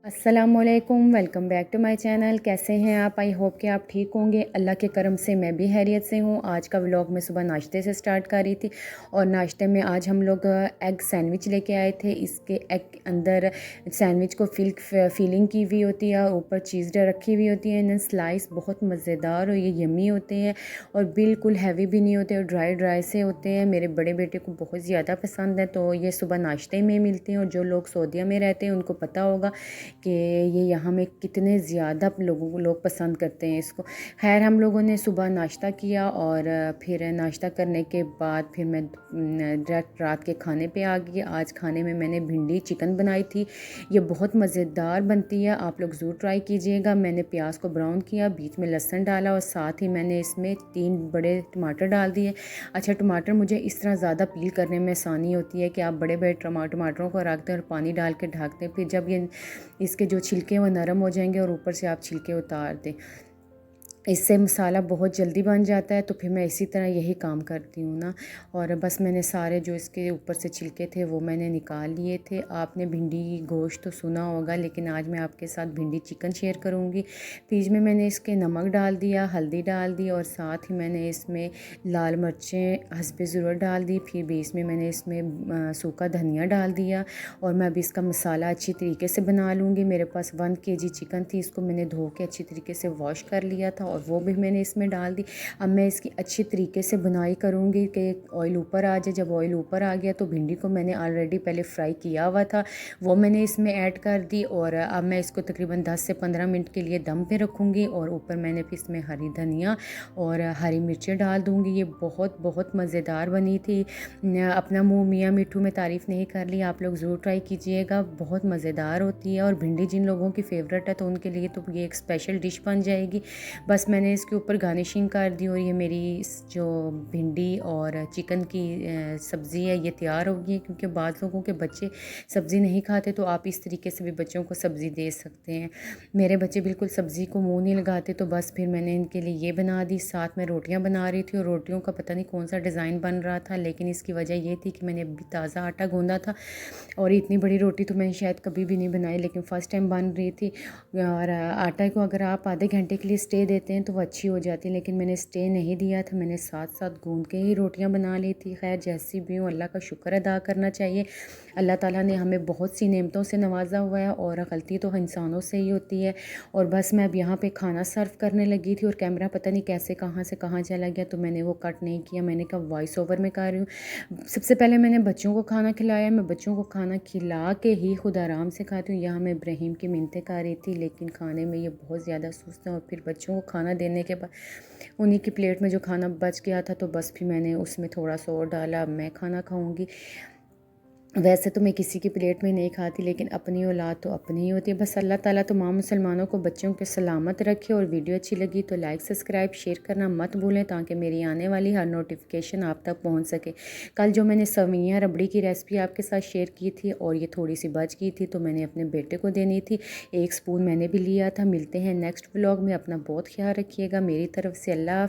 अस्सलामुअलैकुम, welcome back to my channel. कैसे हैं आप? आई होप कि आप ठीक होंगे। अल्लाह के करम से मैं भी खैरियत से हूँ। आज का व्लॉग मैं सुबह नाश्ते से स्टार्ट कर रही थी और नाश्ते में आज हम लोग एग सैंडविच लेके आए थे। इसके एग के अंदर सैंडविच को फीलिंग की हुई होती है और ऊपर चीज़ रखी हुई होती है। स्लाइस बहुत मज़ेदार और ये यमी होते हैं और बिल्कुल हैवी भी नहीं होते और ड्राई ड्राई से होते हैं। मेरे बड़े बेटे को बहुत ज़्यादा पसंद है, तो ये सुबह नाश्ते में मिलते हैं और जो लोग सऊदीया में रहते हैं उनको पता होगा कि ये यहाँ में कितने ज़्यादा लोग पसंद करते हैं इसको। खैर, हम लोगों ने सुबह नाश्ता किया और फिर नाश्ता करने के बाद फिर मैं डायरेक्ट रात के खाने पे आ गई। आज खाने में मैंने भिंडी चिकन बनाई थी। ये बहुत मज़ेदार बनती है, आप लोग ज़रूर ट्राई कीजिएगा। मैंने प्याज को ब्राउन किया, बीच में लहसुन डाला और साथ ही मैंने इसमें 3 बड़े टमाटर डाल दिए। अच्छा, टमाटर मुझे इस तरह ज़्यादा पील करने में आसानी होती है कि आप बड़े बड़े टमाटरों को रख दें और पानी डाल के ढक दें। फिर जब ये इसके जो छिलके वो नरम हो जाएंगे और ऊपर से आप छिलके उतार दें, इससे मसाला बहुत जल्दी बन जाता है। तो फिर मैं इसी तरह यही काम करती हूँ ना। और बस मैंने सारे जो इसके ऊपर से छिलके थे वो मैंने निकाल लिए थे। आपने भिंडी गोश्त तो सुना होगा, लेकिन आज मैं आपके साथ भिंडी चिकन शेयर करूँगी। बीच में मैंने इसके नमक डाल दिया, हल्दी डाल दी और साथ ही मैंने इसमें लाल मिर्चें हस्बे ज़रूरत डाल दी। फिर बीच में मैंने इसमें सूखा धनिया डाल दिया और मैं अभी इसका मसाला अच्छी तरीके से बना लूँगी। मेरे पास 1 kg चिकन थी, इसको मैंने धो के अच्छी तरीके से वॉश कर लिया था और वो भी मैंने इसमें डाल दी। अब मैं इसकी अच्छी तरीके से बुनाई करूँगी कि ऑयल ऊपर आ जाए। जब ऑयल ऊपर आ गया तो भिंडी को मैंने ऑलरेडी पहले फ्राई किया हुआ था, वो मैंने इसमें ऐड कर दी और अब मैं इसको तकरीबन 10 से 15 मिनट के लिए दम पे रखूँगी और ऊपर मैंने फिर इसमें हरी धनिया और हरी मिर्चें डाल दूँगी। ये बहुत बहुत मज़ेदार बनी थी। अपना मुँह मियाँ मिठू में तारीफ़ नहीं कर ली, आप लोग ज़रूर ट्राई कीजिएगा, बहुत मज़ेदार होती है। और भिंडी जिन लोगों की फ़ेवरेट है तो उनके लिए तो ये एक स्पेशल डिश बन जाएगी। बस मैंने इसके ऊपर गार्निशिंग कर दी और ये मेरी जो भिंडी और चिकन की सब्ज़ी है ये तैयार हो गई है। क्योंकि बाज़ लोगों के बच्चे सब्ज़ी नहीं खाते तो आप इस तरीके से भी बच्चों को सब्ज़ी दे सकते हैं। मेरे बच्चे बिल्कुल सब्ज़ी को मुंह नहीं लगाते, तो बस फिर मैंने इनके लिए ये बना दी। साथ में रोटियां बना रही थी और रोटियों का पता नहीं कौन सा डिज़ाइन बन रहा था, लेकिन इसकी वजह ये थी कि मैंने अभी ताज़ा आटा गूंदा था और इतनी बड़ी रोटी तो मैंने शायद कभी भी नहीं बनाई, लेकिन फ़र्स्ट टाइम बन रही थी। और आटा को अगर आप आधे घंटे के लिए स्टे देते हैं तो वो अच्छी हो जाती है, लेकिन मैंने स्टे नहीं दिया था, मैंने साथ साथ गूंद के ही रोटियां बना ली थी। खैर, जैसी भी हूँ अल्लाह का शुक्र अदा करना चाहिए। अल्लाह ताला ने हमें बहुत सी नेमतों से नवाजा हुआ है और गलती तो इंसानों से ही होती है। और बस मैं अब यहाँ पे खाना सर्व करने लगी थी और कैमरा पता नहीं कैसे कहाँ से कहाँ चला गया, तो मैंने वो कट नहीं किया। मैंने कहा वॉइस ओवर में कर रही हूँ। सबसे पहले मैंने बच्चों को खाना खिलाया। मैं बच्चों को खाना खिला के ही खुद आराम से खाती हूँ। यहाँ मैं इब्राहिम की मिन्नतें कर रही थी, लेकिन खाने में ये बहुत ज़्यादा सुस्त है। और फिर बच्चों को खाना देने के बाद उन्हीं की प्लेट में जो खाना बच गया था तो बस फिर मैंने उसमें थोड़ा सा और डाला। अब मैं खाना खाऊंगी। वैसे तो मैं किसी की प्लेट में नहीं खाती, लेकिन अपनी औलाद तो अपनी ही होती है। बस अल्लाह ताला तमाम मुसलमानों को बच्चों के सलामत रखे। और वीडियो अच्छी लगी तो लाइक सब्सक्राइब शेयर करना मत भूलें, ताकि मेरी आने वाली हर नोटिफिकेशन आप तक पहुंच सके। कल जो मैंने सवियाँ रबड़ी की रेसिपी आपके साथ शेयर की थी और ये थोड़ी सी बच गई थी तो मैंने अपने बेटे को देनी थी। 1 स्पून मैंने भी लिया था। मिलते हैं नेक्स्ट व्लॉग में। अपना बहुत ख्याल रखिएगा। मेरी तरफ से अल्लाह।